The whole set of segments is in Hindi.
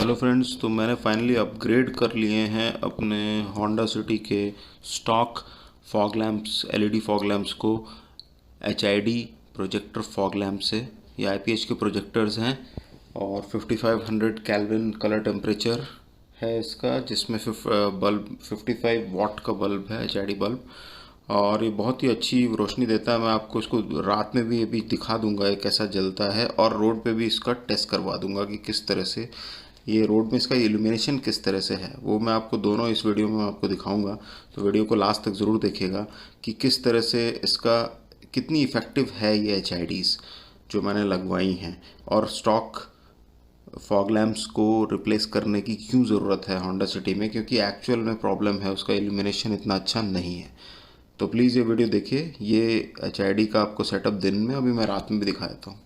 हेलो फ्रेंड्स, तो मैंने फाइनली अपग्रेड कर लिए हैं अपने होंडा सिटी के stock fog lamps, LED fog lamps को एचआईडी प्रोजेक्टर फॉग लैंप से। ये आईपीएच के प्रोजेक्टर्स हैं और 5500 केल्विन कलर टेम्परेचर है इसका, जिसमें बल्ब 55 वाट का बल्ब है, एचआईडी बल्ब, और ये बहुत ही अच्छी रोशनी देता है। मैं आपको इसको रात में भी अभी दिखा दूंगा ये कैसा जलता है, और रोड पे भी इसका टेस्ट करवा दूंगा कि किस तरह से ये रोड में इसका इल्यूमिनेशन किस तरह से है। वो मैं आपको दोनों इस वीडियो में आपको दिखाऊंगा, तो वीडियो को लास्ट तक ज़रूर देखिएगा कि किस तरह से इसका कितनी इफ़ेक्टिव है ये एचआईडीज़ जो मैंने लगवाई हैं, और स्टॉक फॉग लैम्प्स को रिप्लेस करने की क्यों ज़रूरत है होंडा सिटी में, क्योंकि एक्चुअल में प्रॉब्लम है उसका इल्यूमिनेशन इतना अच्छा नहीं है। तो प्लीज़ ये वीडियो देखिए। ये एचआईडी का आपको सेटअप दिन में, अभी मैं रात में भी दिखा देता हूँ।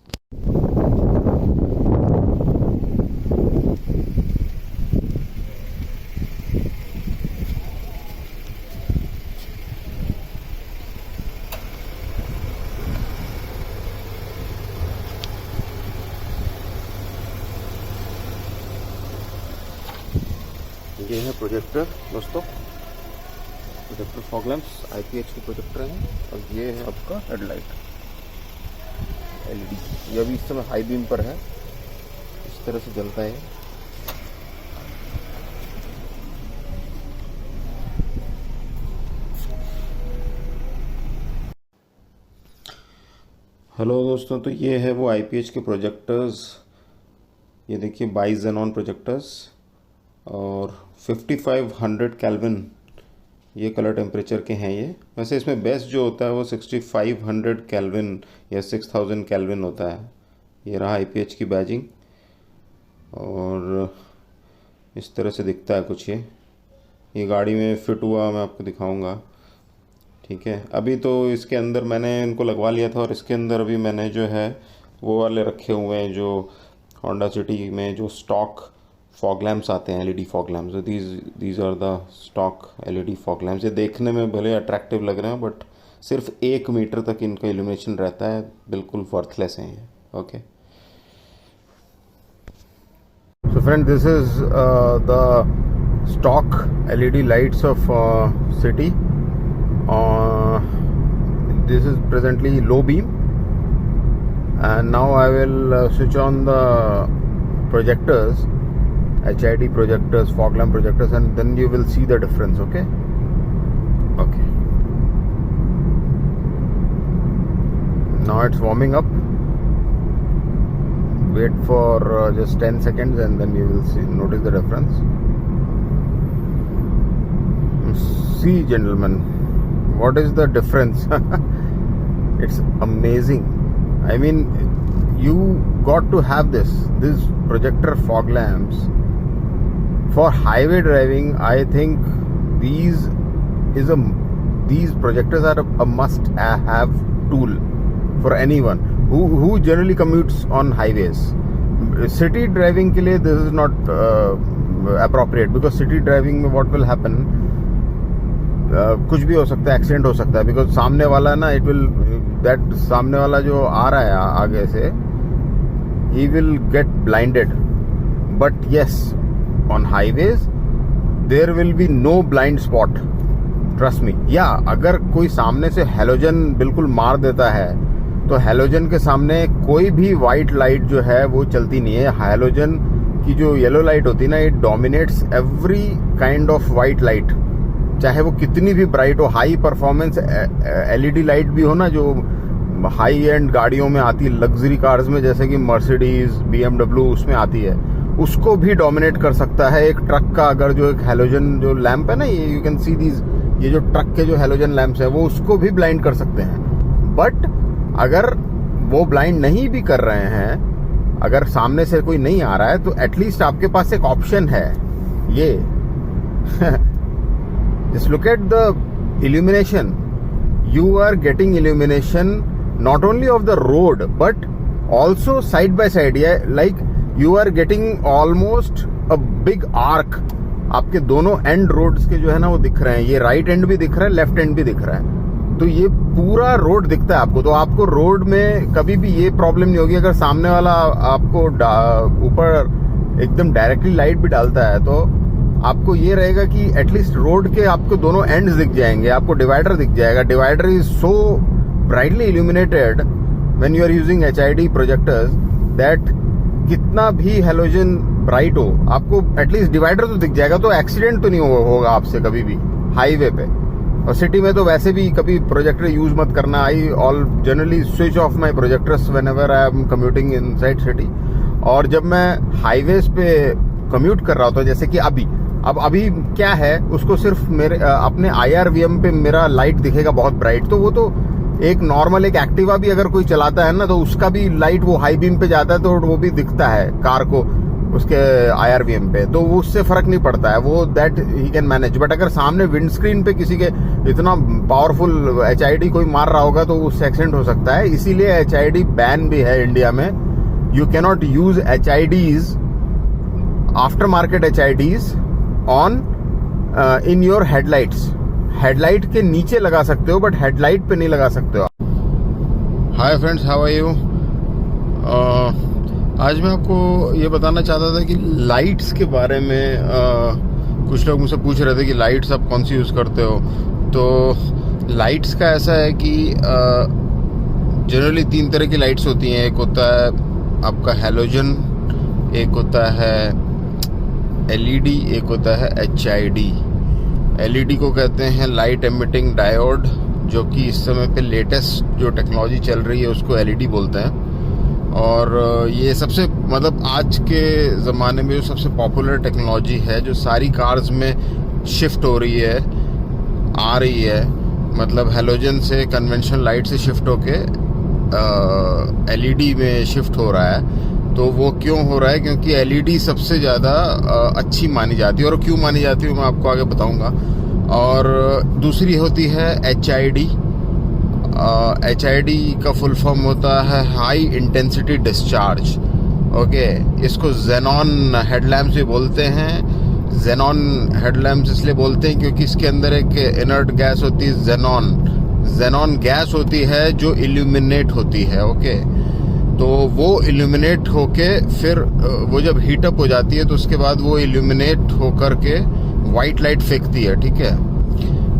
ये है प्रोजेक्टर दोस्तों, प्रोजेक्टर फॉग लैंप्स आईपीएच के प्रोजेक्टर हैं, और ये है आपका हेडलाइट एलईडी। ये अभी इस समय हाई बीम पर है, इस तरह से जलता है। हेलो दोस्तों, तो ये है वो आईपीएच के प्रोजेक्टर्स। ये देखिए 22 जेनॉन प्रोजेक्टर्स और 5500 केल्विन ये कलर टेम्परेचर के हैं। ये वैसे इसमें बेस्ट जो होता है वो 6500 केल्विन या 6000 केल्विन होता है। ये रहा आईपीएच की बैजिंग, और इस तरह से दिखता है कुछ। ये गाड़ी में फिट हुआ, मैं आपको दिखाऊंगा। ठीक है, अभी तो इसके अंदर मैंने इनको लगवा लिया था, और इसके अंदर अभी मैंने जो है वो वाले रखे हुए हैं जो होंडा सिटी में जो स्टॉक फॉग लैम्प्स आते हैं, LED fog lamps. These are the stock LED fog lamps. ये देखने में भले अट्रैक्टिव लग रहे हैं, बट सिर्फ 1 मीटर तक इनका इल्यूमिनेशन रहता है, बिल्कुल वर्थलेस हैं ये। Okay, so friend, this is the stock LED lights off city. This is presently low beam, and now I will switch on the projectors, HID projectors, fog lamp projectors, and then you will see the difference. Okay. Now it's warming up. Wait for just 10 seconds and then you will notice the difference. See, gentlemen, what is the difference? It's amazing. I mean, you got to have this projector fog lamps for highway driving. I think these projectors are a must have tool for anyone who generally commutes on highways. City driving के लिए this is not appropriate, because city driving में what will happen, कुछ भी हो सकता है, एक्सीडेंट हो सकता है, बिकॉज सामने वाला ना सामने वाला जो आ रहा है आगे से, he will get blinded. But yes, on highways there will be no blind spot, trust me. अगर कोई सामने से हेलोजन बिल्कुल मार देता है, तो हेलोजन के सामने कोई भी वाइट लाइट जो है वो चलती नहीं है। हेलोजन की जो येलो लाइट होती है ना, it dominates every kind of white light, चाहे वो कितनी भी ब्राइट हो। हाई परफॉर्मेंस एलईडी लाइट भी हो ना, जो हाई एंड गाड़ियों में आती है, लग्जरी कार्स में, जैसे कि मर्सिडीज, बीएमडब्ल्यू, उसमें आती है, उसको भी डोमिनेट कर सकता है। एक ट्रक का अगर जो एक हेलोजन जो लैंप है ना, ये यू कैन सी दीज, ये जो ट्रक के जो हेलोजन लैंप्स है वो उसको भी ब्लाइंड कर सकते हैं। बट अगर वो ब्लाइंड नहीं भी कर रहे हैं, अगर सामने से कोई नहीं आ रहा है, तो एटलीस्ट आपके पास एक ऑप्शन है ये। Just look at the illumination. You are getting illumination not only of the road but also side by side. Yeah, like you are getting almost a big arc. आपके दोनों एंड रोड्स के जो है ना वो दिख रहे हैं। ये राइट एंड भी दिख रहा है, लेफ्ट एंड भी दिख रहा है, तो ये पूरा रोड दिखता है आपको। तो आपको रोड में कभी भी ये प्रॉब्लम नहीं होगी। अगर सामने वाला आपको ऊपर एकदम डायरेक्टली लाइट भी डालता है, तो आपको ये रहेगा कि एटलीस्ट रोड के आपको दोनों एंड्स दिख जाएंगे, आपको डिवाइडर दिख जाएगा. Divider is so brightly illuminated when you are using HID projectors that कितना भी हेलोजन ब्राइट हो, आपको एटलीस्ट डिवाइडर तो दिख जाएगा. तो एक्सीडेंट तो नहीं होगा आपसे कभी भी हाईवे पे. और सिटी में तो वैसे भी कभी प्रोजेक्टर यूज मत करना. I all generally switch off my projectors whenever I am commuting inside city. और जब मैं हाईवेज पे कम्यूट कर रहा होता, जैसे कि अभी क्या है, उसको सिर्फ मेरे अपने IRVM पे मेरा लाइट दिखेगा बहुत ब्राइट. तो वो तो एक नॉर्मल एक एक्टिवा भी अगर कोई चलाता है ना, तो उसका भी लाइट वो हाई बीम पे जाता है, तो वो भी दिखता है कार को उसके IRVM पे. तो वो उससे फर्क नहीं पड़ता है, वो that he can manage. But अगर सामने विंडस्क्रीन पे किसी के इतना पावरफुल HID कोई मार रहा होगा, तो उससे एक्सीडेंट हो सकता है. इसीलिए HID बैन भी है इंडिया में. You cannot use HIDs, after market HIDs on in your headlights. Headlight के नीचे लगा सकते हो, बट हेडलाइट पे नहीं लगा सकते हो. Hi friends, how are you? आज मैं आपको ये बताना चाहता था कि लाइट्स के बारे में कुछ लोग मुझसे पूछ रहे थे कि लाइट्स आप कौन सी यूज़ करते हो. तो लाइट्स का ऐसा है कि जनरली 3 तरह की लाइट्स होती हैं. एक होता है आपका हेलोजन, एक होता है LED, एक होता है HID. LED को कहते हैं लाइट एमिटिंग डायोड, जो कि इस समय पे लेटेस्ट जो टेक्नोलॉजी चल रही है उसको LED बोलते हैं. और ये सबसे मतलब आज के ज़माने में जो सबसे पॉपुलर टेक्नोलॉजी है, जो सारी कार्स में शिफ्ट हो रही है, आ रही है. मतलब हेलोजन से कन्वेंशनल लाइट से शिफ्ट होके LED में शिफ्ट हो रहा है. तो वो क्यों हो रहा है? क्योंकि LED सबसे ज़्यादा अच्छी मानी जाती है. और क्यों मानी जाती है मैं आपको आगे बताऊंगा. और दूसरी होती है HID. HID का फुल फॉर्म होता है हाई इंटेंसिटी डिस्चार्ज. ओके, इसको जेनॉन हेडलैम्प्स भी बोलते हैं. जेनॉन हेडलैम्प्स इसलिए बोलते हैं क्योंकि इसके अंदर एक इनर्ट गैस होती है, जेनॉन गैस होती है जो इल्यूमिनेट होती है. ओके, तो वो इल्यूमिनेट होके फिर वो जब हीटअप हो जाती है, तो उसके बाद वो इल्यूमिनेट होकर के वाइट लाइट फेंकती है. ठीक है,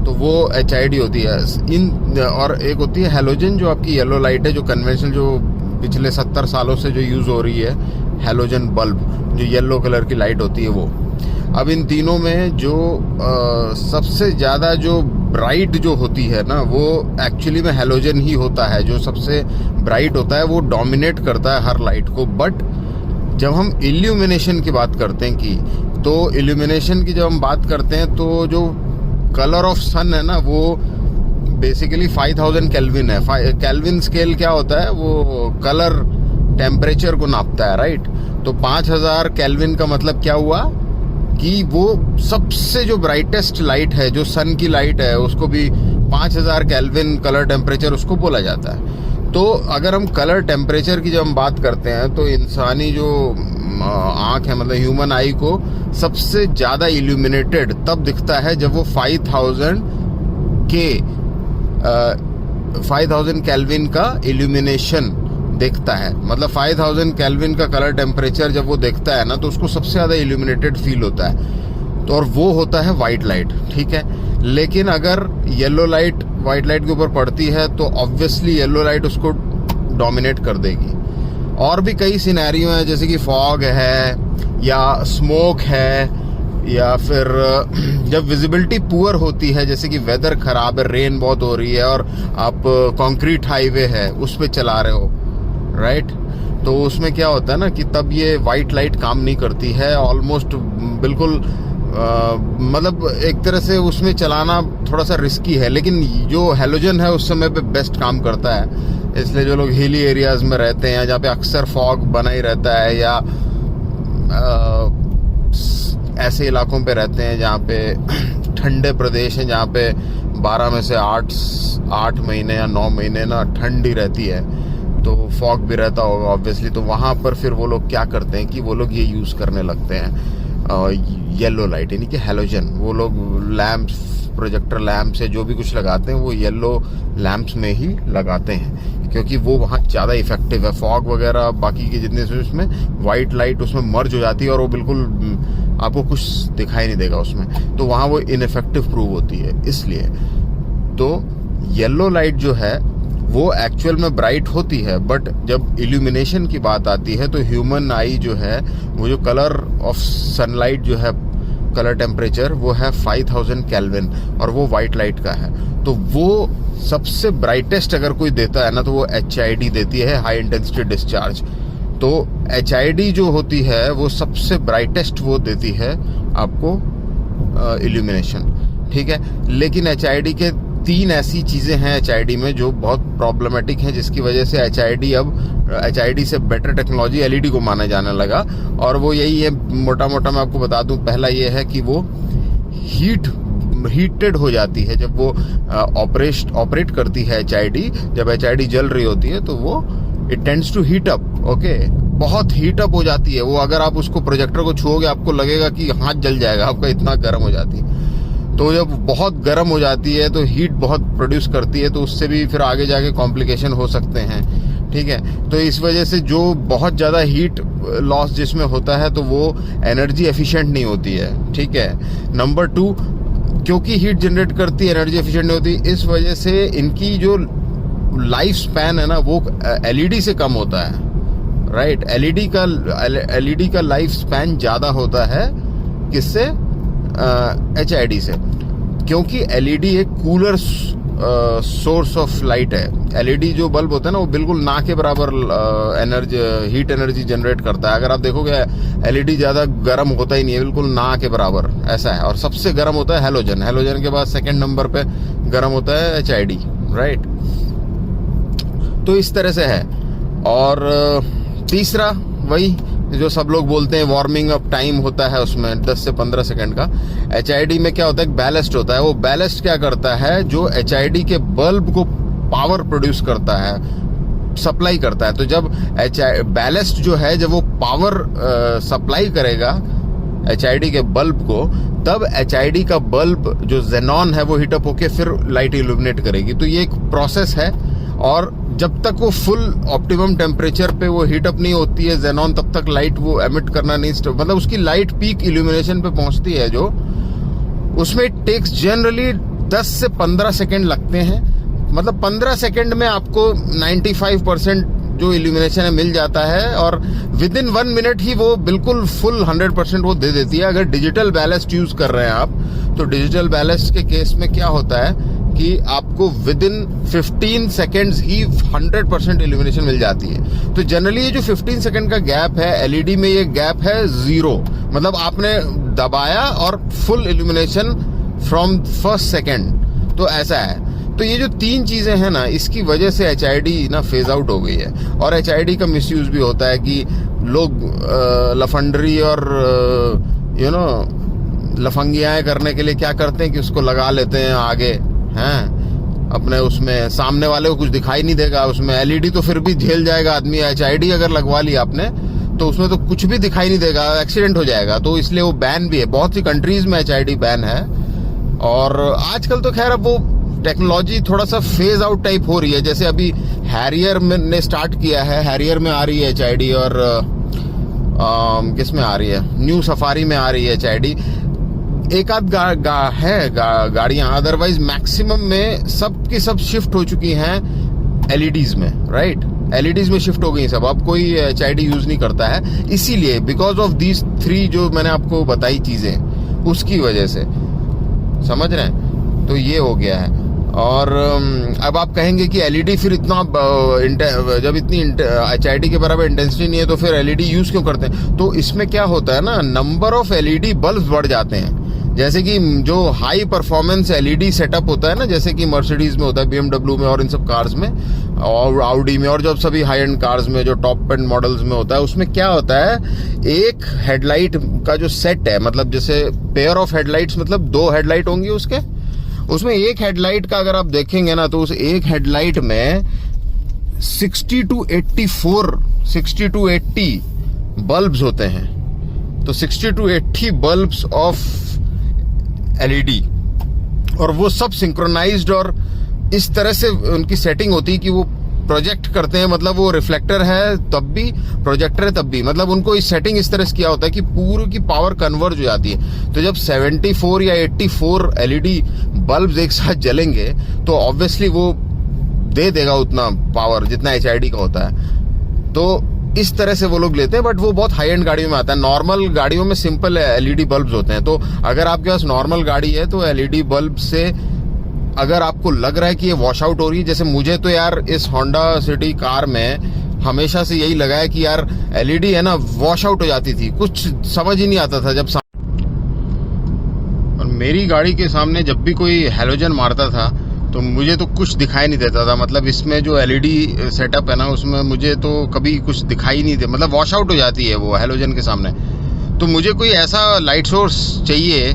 तो वो HID होती है. और एक होती है हेलोजन, जो आपकी येलो लाइट है, जो कन्वेंशनल जो पिछले 70 सालों से जो यूज़ हो रही है, हेलोजन बल्ब, जो येलो कलर की लाइट होती है वो. अब इन तीनों में जो सबसे ज़्यादा जो ब्राइट जो होती है ना, वो एक्चुअली में हेलोजन ही होता है. जो सबसे ब्राइट होता है वो डोमिनेट करता है हर लाइट को. बट जब हम इल्यूमिनेशन की बात करते हैं तो इल्यूमिनेशन की जब हम बात करते हैं, तो जो कलर ऑफ सन है ना, वो बेसिकली 5000 केल्विन है. केल्विन स्केल क्या होता है? वो कलर टेम्परेचर को नापता है, राइट? तो 5000 केल्विन का मतलब क्या हुआ कि वो सबसे जो ब्राइटेस्ट लाइट है, जो सन की लाइट है, उसको भी 5000 केल्विन कलर टेम्परेचर उसको बोला जाता है. तो अगर हम कलर टेम्परेचर की जब हम बात करते हैं, तो इंसानी जो आँख है, मतलब ह्यूमन आई को सबसे ज़्यादा इल्यूमिनेटेड तब दिखता है जब वो 5000 केल्विन का इल्यूमिनेशन देखता है. मतलब 5000 केल्विन का कलर टेम्परेचर जब वो देखता है ना, तो उसको सबसे ज़्यादा इल्यूमिनेटेड फील होता है. तो और वो होता है वाइट लाइट. ठीक है, लेकिन अगर येलो लाइट वाइट लाइट के ऊपर पड़ती है, तो ऑब्वियसली येलो लाइट उसको डोमिनेट कर देगी. और भी कई सिनेरियो हैं, जैसे कि फॉग है या स्मोक है, या फिर जब विजिबिलिटी पुअर होती है, जैसे कि वेदर खराब है, रेन बहुत हो रही है और आप कंक्रीट हाईवे है उस पे चला रहे हो, राइट? तो उसमें क्या होता है ना कि तब ये वाइट लाइट काम नहीं करती है, ऑलमोस्ट बिल्कुल मतलब एक तरह से उसमें चलाना थोड़ा सा रिस्की है. लेकिन जो हेलोजन है उस समय पे बेस्ट काम करता है. इसलिए जो लोग हिली एरियाज में रहते हैं, जहाँ पे अक्सर फॉग बना ही रहता है, या ऐसे इलाकों पे रहते हैं जहाँ पे ठंडे प्रदेश हैं, जहाँ पे 12 में से 8 महीने या 9 महीने ना ठंड ही रहती है, तो फॉग भी रहता होगा ऑब्वियसली. तो वहाँ पर फिर वो लोग क्या करते हैं कि वो लोग ये यूज़ करने लगते हैं येलो लाइट, यानी कि हेलोजन. वो लोग लैम्प्स, प्रोजेक्टर लैम्प से जो भी कुछ लगाते हैं, वो येलो लैम्प्स में ही लगाते हैं. क्योंकि वो वहाँ ज़्यादा इफेक्टिव है। फॉग वगैरह बाकी के जितने उसमें वाइट लाइट उसमें मर्ज हो जाती है और वो बिल्कुल आपको कुछ दिखाई नहीं देगा उसमें, तो वहाँ वो इनइफेक्टिव प्रूव होती है। इसलिए तो येलो लाइट जो है वो एक्चुअल में ब्राइट होती है, बट जब इल्यूमिनेशन की बात आती है तो ह्यूमन आई जो है वो जो कलर ऑफ सनलाइट जो है, कलर टेम्परेचर वो है 5000 केल्विन और वो वाइट लाइट का है। तो वो सबसे ब्राइटेस्ट अगर कोई देता है ना तो वो HID देती है, हाई इंटेंसिटी डिस्चार्ज। तो HID जो होती है वो सबसे ब्राइटेस्ट वो देती है आपको इल्यूमिनेशन, ठीक है। लेकिन HID के 3 ऐसी चीज़ें हैं HID में जो बहुत प्रॉब्लमेटिक हैं, जिसकी वजह से HID से बेटर टेक्नोलॉजी LED को माना जाने लगा। और वो यही है, मोटा मोटा मैं आपको बता दूं। पहला ये है कि वो हीटेड हो जाती है जब वो ऑपरेट करती है HID। जब HID जल रही होती है तो वो it tends to heat up, okay, बहुत हीट अप हो जाती है वो। अगर आप उसको प्रोजेक्टर को छुओगे आपको लगेगा कि हाथ जल जाएगा आपका, इतना गर्म हो जाती है। तो जब बहुत गर्म हो जाती है तो हीट बहुत प्रोड्यूस करती है, तो उससे भी फिर आगे जाके कॉम्प्लिकेशन हो सकते हैं, ठीक है। तो इस वजह से जो बहुत ज़्यादा हीट लॉस जिसमें होता है तो वो एनर्जी एफिशिएंट नहीं होती है, ठीक है। नंबर 2, क्योंकि हीट जनरेट करती है, एनर्जी एफिशिएंट नहीं होती, इस वजह से इनकी जो लाइफ स्पैन है ना वो LED से कम होता है, राइट। LED का लाइफ स्पैन ज़्यादा होता है, किससे? HID से, क्योंकि LED एक कूलर सोर्स ऑफ लाइट है। LED जो बल्ब होता है ना वो बिल्कुल ना के बराबर हीट एनर्जी जनरेट करता है। अगर आप देखोगे LED ज़्यादा गर्म होता ही नहीं है, बिल्कुल ना के बराबर ऐसा है। और सबसे गर्म होता है हेलोजन के बाद सेकंड नंबर पे गर्म होता है HID, राइट। तो इस तरह से है। और तीसरा वही जो सब लोग बोलते हैं वार्मिंग अप टाइम होता है उसमें 10 से 15 सेकंड का। HID में क्या होता है, बैलेस्ट होता है। वो बैलेस्ट क्या करता है, जो HID के बल्ब को पावर प्रोड्यूस करता है, सप्लाई करता है। तो जब बैलेस्ट जो है जब वो पावर सप्लाई करेगा HID के बल्ब को, तब HID का बल्ब जो जेनॉन है वो हीटअप होके फिर लाइट इल्यूमिनेट करेगी। तो ये एक प्रोसेस है, और जब तक वो फुल ऑप्टिमम टेम्परेचर पे वो हीटअप नहीं होती है जेनॉन, तब तक लाइट वो एमिट करना नहीं, मतलब उसकी लाइट पीक इल्यूमिनेशन पे पहुंचती है जो, उसमें टेक्स जनरली 10 से 15 सेकेंड लगते हैं। मतलब 15 सेकेंड में आपको 95% जो इल्यूमिनेशन है मिल जाता है, और विद इन 1 मिनट ही वो बिल्कुल फुल 100% वो दे देती है। अगर डिजिटल बैलेस्ट यूज कर रहे हैं आप, तो डिजिटल बैलेस्ट के केस में क्या होता है कि आपको विद इन 15 सेकेंड्स ही 100% इल्यूमिनेशन मिल जाती है। तो जनरली ये जो 15 सेकेंड का गैप है, LED में ये गैप है 0, मतलब आपने दबाया और full illumination from first second. तो ऐसा है। तो ये जो 3 चीजें हैं ना, इसकी वजह से HID ना फेज आउट हो गई है। और HID का मिसयूज भी होता है कि लोग लफंडरी और लफंगियाएं करने के लिए क्या करते हैं कि उसको लगा लेते हैं आगे, हैं अपने, उसमें सामने वाले को कुछ दिखाई नहीं देगा। उसमें LED तो फिर भी झेल जाएगा आदमी, HID अगर लगवा लिया आपने तो उसमें तो कुछ भी दिखाई नहीं देगा, एक्सीडेंट हो जाएगा। तो इसलिए वो बैन भी है, बहुत सी कंट्रीज में HID बैन है। और आजकल तो खैर अब वो टेक्नोलॉजी थोड़ा सा फेज आउट टाइप हो रही है। जैसे अभी हैरियर ने स्टार्ट किया है, हैरियर में आ रही है HID, और किस में आ रही है, न्यू सफारी में आ रही है HID। एक आध गाड़ियां, अदरवाइज मैक्सिमम में सब की सब शिफ्ट हो चुकी हैं LEDs में, राइट। LEDs में शिफ्ट हो गई सब, अब कोई HID यूज नहीं करता है। इसीलिए बिकॉज ऑफ दीज 3 जो मैंने आपको बताई चीजें, उसकी वजह से, समझ रहे हैं। तो ये हो गया है। और अब आप कहेंगे कि LED फिर इतना, जब इतनी HID के बराबर इंटेंसिटी नहीं है तो फिर LED यूज क्यों करते हैं? तो इसमें क्या होता है ना, नंबर ऑफ LED बल्ब बढ़ जाते हैं। जैसे कि जो हाई परफॉर्मेंस LED सेटअप होता है ना, जैसे कि मर्सिडीज में होता है, BMW में और इन सब कार्स में, और Audi में, और जब सभी हाई एंड कार्स में जो टॉप एंड मॉडल्स में होता है, उसमें क्या होता है, एक हेडलाइट का जो सेट है, मतलब जैसे पेयर ऑफ हेडलाइट्स, मतलब 2 हेडलाइट होंगी उसके, उसमें एक हेडलाइट का अगर आप देखेंगे ना, तो उस एक हेडलाइट में 60 to 80 बल्ब्स होते हैं। तो 60 to 80 बल्ब्स ऑफ LED, और वो सब सिंक्रोनाइज्ड और इस तरह से उनकी सेटिंग होती है कि वो प्रोजेक्ट करते हैं, मतलब वो रिफ्लेक्टर है तब भी, प्रोजेक्टर है तब भी, मतलब उनको इस सेटिंग इस तरह से किया होता है कि पूरी की पावर कन्वर्ज हो जाती है। तो जब 74 या 84 एलईडी बल्ब एक साथ जलेंगे तो ऑब्वियसली वो दे देगा उतना पावर जितना एचआईडी का होता है। तो इस तरह से वो लोग लेते हैं, बट वो बहुत हाई एंड गाड़ियों में आता है। नॉर्मल गाड़ियों में सिंपल एलईडी बल्ब होते हैं। तो अगर आपके पास नॉर्मल गाड़ी है तो एलईडी बल्ब से अगर आपको लग रहा है कि ये वॉश आउट हो रही है, जैसे मुझे तो यार इस होंडा सिटी कार में हमेशा से यही लगा है कि यार एलईडी है ना वॉश आउट हो जाती थी, कुछ समझ ही नहीं आता था। जब और मेरी गाड़ी के सामने जब भी कोई हैलोजन मारता था तो मुझे तो कुछ दिखाई नहीं देता था। मतलब इसमें जो एलईडी सेटअप है ना उसमें मुझे तो कभी कुछ दिखाई नहीं दे, मतलब वॉश आउट हो जाती है वो हैलोजन के सामने। तो मुझे कोई ऐसा लाइट सोर्स चाहिए,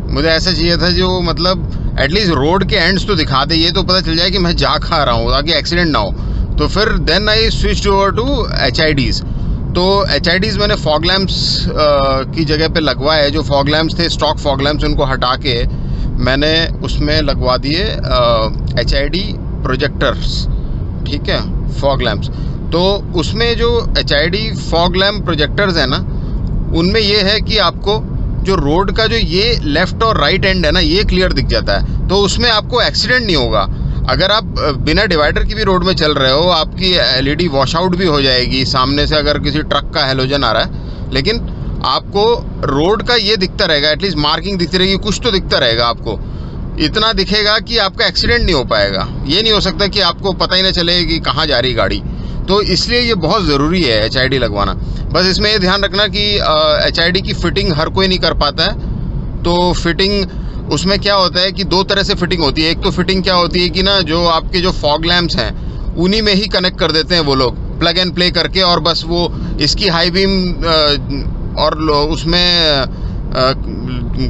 मुझे ऐसा चाहिए था जो मतलब एटलीस्ट रोड के एंड्स तो दिखा दे, ये तो पता चल जाए कि मैं जा खा रहा हूँ ताकि एक्सीडेंट ना हो। तो फिर then I switched over to HIDs. तो एचआईडीज़ मैंने फॉग लैम्प्स की जगह पे लगवाए। जो फॉग लैम्प्स थे स्टॉक फॉग लैम्प्स, उनको हटा के मैंने उसमें लगवा दिए एचआईडी प्रोजेक्टर्स, ठीक है, फॉग लैम्प्स। तो उसमें जो एचआईडी फॉग लैम्प प्रोजेक्टर्स है ना, उनमें ये है कि आपको जो रोड का जो ये लेफ्ट और राइट एंड है ना ये क्लियर दिख जाता है। तो उसमें आपको एक्सीडेंट नहीं होगा। अगर आप बिना डिवाइडर की भी रोड में चल रहे हो, आपकी एलईडी वॉश आउट भी हो जाएगी सामने से अगर किसी ट्रक का हैलोजन आ रहा है, लेकिन आपको रोड का ये दिखता रहेगा, एटलीस्ट मार्किंग दिखती रहेगी, कुछ तो दिखता रहेगा आपको। इतना दिखेगा कि आपका एक्सीडेंट नहीं हो पाएगा। ये नहीं हो सकता कि आपको पता ही ना चले कि कहाँ जा रही गाड़ी। तो इसलिए ये बहुत ज़रूरी है एचआईडी लगवाना। बस इसमें ये ध्यान रखना कि एचआईडी की फिटिंग हर कोई नहीं कर पाता है। तो फिटिंग उसमें क्या होता है कि दो तरह से फिटिंग होती है। एक तो फिटिंग क्या होती है कि ना जो आपके जो फॉग लैम्प्स हैं उन्हीं में ही कनेक्ट कर देते हैं वो लोग प्लग एंड प्ले करके, और बस वो इसकी हाई बीम और उसमें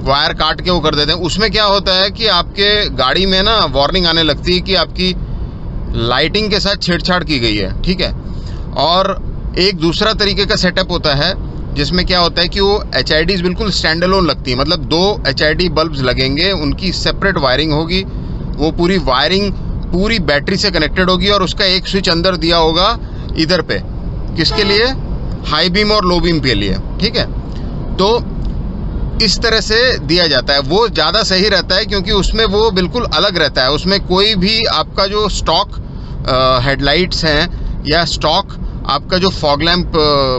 वायर काट के वो कर देते हैं। उसमें क्या होता है कि आपके गाड़ी में ना वार्निंग आने लगती है कि आपकी लाइटिंग के साथ छेड़छाड़ की गई है, ठीक है। और एक दूसरा तरीके का सेटअप होता है जिसमें क्या होता है कि वो एचआईडीज़ बिल्कुल स्टैंड अलोन लगती है। मतलब दो एचआईडी बल्ब्स लगेंगे, उनकी सेपरेट वायरिंग होगी। वो पूरी वायरिंग पूरी बैटरी से कनेक्टेड होगी और उसका एक स्विच अंदर दिया होगा इधर पे, किसके लिए, हाई बीम और लो बीम के लिए, ठीक है। तो इस तरह से दिया जाता है, वो ज़्यादा सही रहता है क्योंकि उसमें वो बिल्कुल अलग रहता है। उसमें कोई भी आपका जो स्टॉक हेडलाइट्स हैं या स्टॉक आपका जो फॉग लैम्प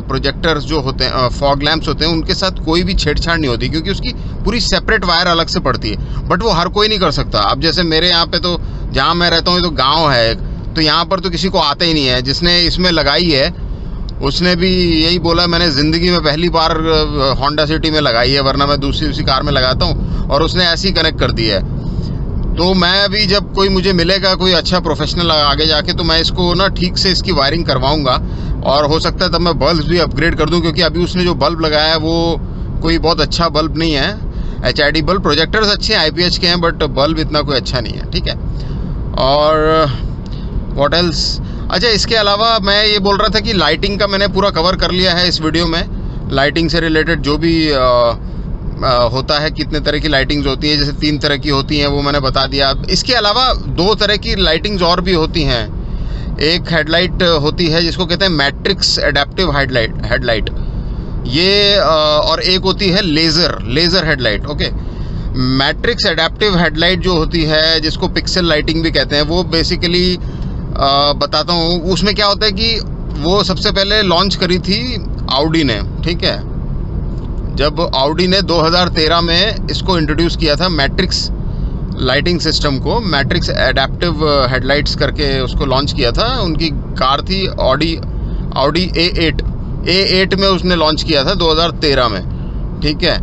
प्रोजेक्टर्स जो होते हैं, फॉग लैम्प्स होते हैं, उनके साथ कोई भी छेड़छाड़ नहीं होती क्योंकि उसकी पूरी सेपरेट वायर अलग से पड़ती है। बट वो हर कोई नहीं कर सकता। अब जैसे मेरे यहाँ पे तो जहाँ मैं रहता हूँ तो गाँव है, तो यहाँ पर तो किसी को आता ही नहीं है। जिसने इसमें लगाई है उसने भी यही बोला मैंने ज़िंदगी में पहली बार होंडा सिटी में लगाई है, वरना मैं दूसरी कार में लगाता हूँ, और उसने ऐसे ही कनेक्ट कर दिया है। तो मैं अभी जब कोई मुझे मिलेगा कोई अच्छा प्रोफेशनल आगे जाके, तो मैं इसको ना ठीक से इसकी वायरिंग करवाऊँगा, और हो सकता है तब मैं बल्ब भी अपग्रेड कर दूँ, क्योंकि अभी उसने जो बल्ब लगाया है वो कोई बहुत अच्छा बल्ब नहीं है। एचआईडी बल्ब प्रोजेक्टर्स अच्छे हैं, आईपीएच के हैं, बट बल्ब इतना कोई अच्छा नहीं है, ठीक है। और व्हाट एल्स, अच्छा इसके अलावा मैं ये बोल रहा था कि लाइटिंग का मैंने पूरा कवर कर लिया है इस वीडियो में। लाइटिंग से रिलेटेड जो भी होता है, कितने तरह की लाइटिंग्स होती हैं, जैसे 3 तरह की होती हैं वो मैंने बता दिया। इसके अलावा 2 तरह की लाइटिंग्स और भी होती हैं। एक हेडलाइट होती है जिसको कहते हैं मैट्रिक्स एडेप्टिव हेडलाइट ये, और एक होती है laser headlight, okay. Matrix adaptive headlight जो होती है, जिसको पिक्सल लाइटिंग भी कहते हैं, वो बेसिकली बताता हूँ। उसमें क्या होता है कि वो सबसे पहले लॉन्च करी थी ऑडी ने, ठीक है। जब ऑडी ने 2013 में इसको इंट्रोड्यूस किया था मैट्रिक्स लाइटिंग सिस्टम को, मैट्रिक्स एडेप्टिव हेडलाइट्स करके उसको लॉन्च किया था। उनकी कार थी ऑडी A8 में उसने लॉन्च किया था 2013 में, ठीक है।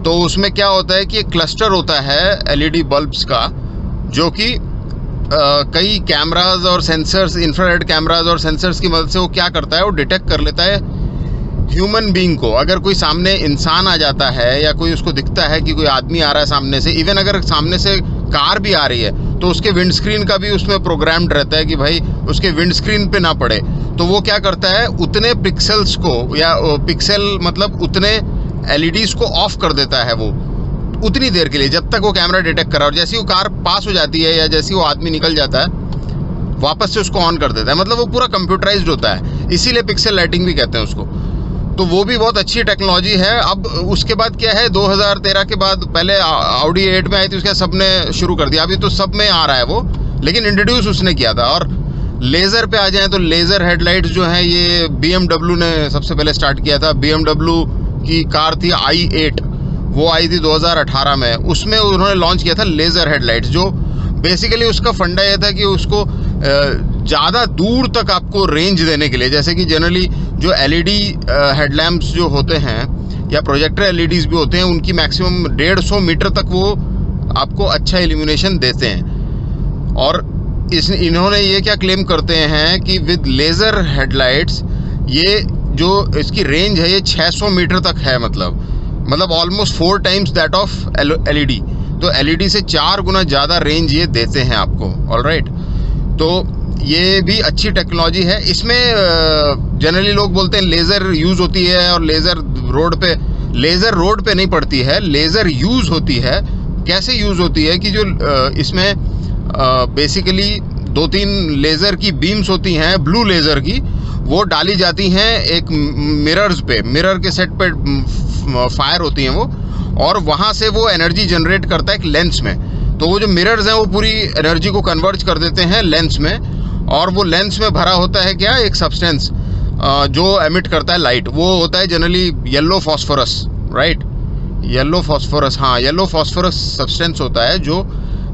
तो उसमें क्या होता है कि एक क्लस्टर होता है एलईडी बल्ब्स का, जो कि कई कैमराज और सेंसर्स, इंफ्रारेड कैमराज और सेंसर्स की मदद से वो क्या करता है, वो डिटेक्ट कर लेता है ह्यूमन बीइंग को। अगर कोई सामने इंसान आ जाता है या कोई उसको दिखता है कि कोई आदमी आ रहा है सामने से, इवन अगर सामने से कार भी आ रही है, तो उसके विंडस्क्रीन का भी उसमें प्रोग्राम्ड रहता है कि भाई उसके विंडस्क्रीन पे ना पड़े। तो वो क्या करता है, उतने पिक्सल्स को, या पिक्सल मतलब उतने एलईडीज़ को ऑफ कर देता है वो उतनी देर के लिए, जब तक वो कैमरा डिटेक्ट करा। और जैसे ही वो कार पास हो जाती है या जैसे ही वो आदमी निकल जाता है, वापस से उसको ऑन कर देता है, मतलब वो पूरा कंप्यूटराइज्ड होता है, इसीलिए पिक्सल लाइटिंग भी कहते हैं उसको। तो वो भी बहुत अच्छी टेक्नोलॉजी है। अब उसके बाद क्या है, 2013 के बाद, पहले Audi A8 में आई थी, उसके बाद सबने शुरू कर दिया, अभी तो सब में आ रहा है वो, लेकिन इंट्रोड्यूस उसने किया था। और लेज़र पे आ जाए तो लेज़र हेडलाइट्स जो हैं ये BMW ने सबसे पहले स्टार्ट किया था। BMW की कार थी i8, वो आई थी 2018 में, उसमें उन्होंने लॉन्च किया था लेज़र हेडलाइट्स, जो बेसिकली उसका फंडा ये था कि उसको ज़्यादा दूर तक आपको रेंज देने के लिए, जैसे कि जनरली जो LED हेडलैम्प्स जो होते हैं या प्रोजेक्टर LEDs भी होते हैं, उनकी मैक्सिमम 150 मीटर तक वो आपको अच्छा इल्यूमिनेशन देते हैं। और इन्होंने ये क्या क्लेम करते हैं कि विद लेज़र हेडलाइट्स ये जो इसकी रेंज है ये 600 मीटर तक है, मतलब almost 4 times that of LED। तो LED से 4 गुना ज़्यादा रेंज ये देते हैं आपको। ऑलराइट, तो ये भी अच्छी टेक्नोलॉजी है। इसमें जनरली लोग बोलते हैं लेज़र यूज़ होती है और लेज़र रोड पे नहीं पड़ती है, लेज़र यूज़ होती है। कैसे यूज़ होती है कि जो इसमें बेसिकली 2-3 लेज़र की बीम्स होती हैं, ब्लू लेज़र की, वो डाली जाती हैं एक मिरर्स पे, मिरर के सेट पे फायर होती हैं वो, और वहाँ से वो एनर्जी जनरेट करता है एक लेंस में। तो वो जो मिरर्स हैं वो पूरी एनर्जी को कन्वर्ट कर देते हैं लेंस में, और वो लेंस में भरा होता है क्या, एक सब्सटेंस जो एमिट करता है लाइट। वो होता है generally yellow phosphorus, right, yellow phosphorus, हाँ, येलो फॉस्फोरस सब्सटेंस होता है जो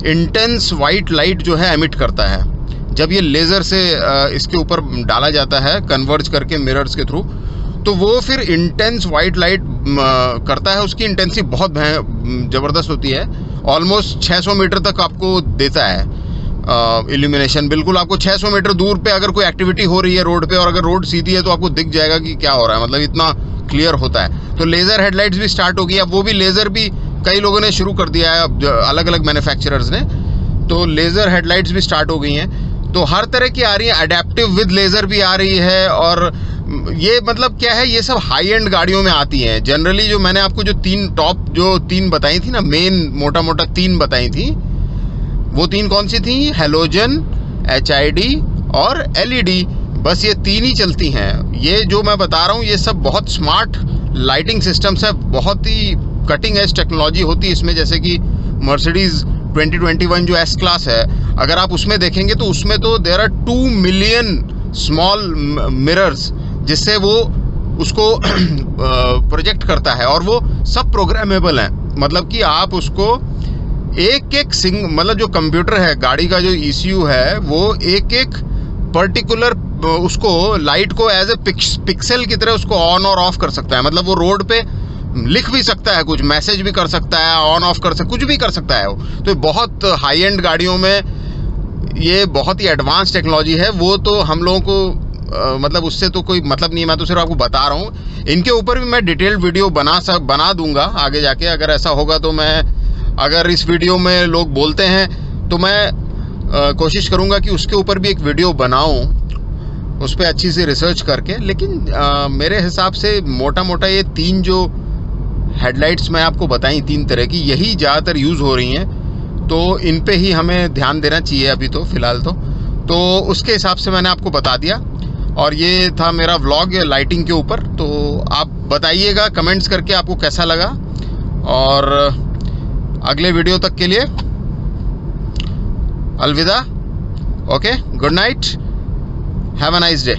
इंटेंस वाइट लाइट जो है एमिट करता है। जब ये लेज़र से इसके ऊपर डाला जाता है कन्वर्ज करके मिरर्स के थ्रू, तो वो फिर इंटेंस वाइट लाइट करता है। उसकी इंटेंसिटी बहुत ज़बरदस्त होती है, ऑलमोस्ट 600 मीटर तक आपको देता है इल्यूमिनेशन। बिल्कुल आपको 600 मीटर दूर पे अगर कोई एक्टिविटी हो रही है रोड पे, और अगर रोड सीधी है तो आपको दिख जाएगा कि क्या हो रहा है, मतलब इतना क्लियर होता है। तो लेज़र हेडलाइट्स भी स्टार्ट हो गई। अब वो भी लेज़र भी कई लोगों ने शुरू कर दिया है, अब अलग अलग मैन्युफैक्चरर्स ने, तो लेज़र हेडलाइट्स भी स्टार्ट हो गई हैं। तो हर तरह की आ रही है, अडेप्टिव विद लेज़र भी आ रही है। और ये मतलब क्या है, ये सब हाई एंड गाड़ियों में आती हैं। जनरली जो मैंने आपको जो 3 बताई थी ना, मेन मोटा मोटा 3 बताई थी, वो 3 कौन सी थी, हेलोजन, HID और LED। बस ये 3 ही चलती हैं। ये जो मैं बता रहा हूँ ये सब बहुत स्मार्ट लाइटिंग सिस्टम्स है, बहुत ही कटिंग एज टेक्नोलॉजी होती है इसमें। जैसे कि मर्सिडीज़ 2021 जो S क्लास है, अगर आप उसमें देखेंगे तो उसमें तो there are 2 million small mirrors, जिससे वो उसको प्रोजेक्ट करता है, और वो सब प्रोग्रामेबल हैं। मतलब कि आप उसको एक मतलब जो कंप्यूटर है, गाड़ी का जो ECU है, वो एक पर्टिकुलर उसको लाइट को एज ए पिक्सल की तरह उसको ऑन और ऑफ कर सकता है। मतलब वो रोड पे लिख भी सकता है, कुछ मैसेज भी कर सकता है, ऑन ऑफ कर सकता, कुछ भी कर सकता है वो। तो बहुत हाई एंड गाड़ियों में ये बहुत ही एडवांस टेक्नोलॉजी है। वो तो हम लोगों को मतलब उससे तो कोई मतलब नहीं है, मैं तो सिर्फ आपको बता रहा हूँ। इनके ऊपर भी मैं डिटेल्ड वीडियो बना दूंगा आगे जाके, अगर ऐसा होगा तो मैं, अगर इस वीडियो में लोग बोलते हैं तो मैं कोशिश करूंगा कि उसके ऊपर भी एक वीडियो बनाऊं, उस पर अच्छी सी रिसर्च करके। लेकिन मेरे हिसाब से मोटा मोटा ये 3 जो हेडलाइट्स मैं आपको बताई 3 तरह की, यही ज़्यादातर यूज़ हो रही हैं। तो इन पे ही हमें ध्यान देना चाहिए अभी तो फ़िलहाल तो उसके हिसाब से मैंने आपको बता दिया। और ये था मेरा व्लॉग लाइटिंग के ऊपर। तो आप बताइएगा कमेंट्स करके आपको कैसा लगा, और अगले वीडियो तक के लिए अलविदा। Okay, good night, have a nice day.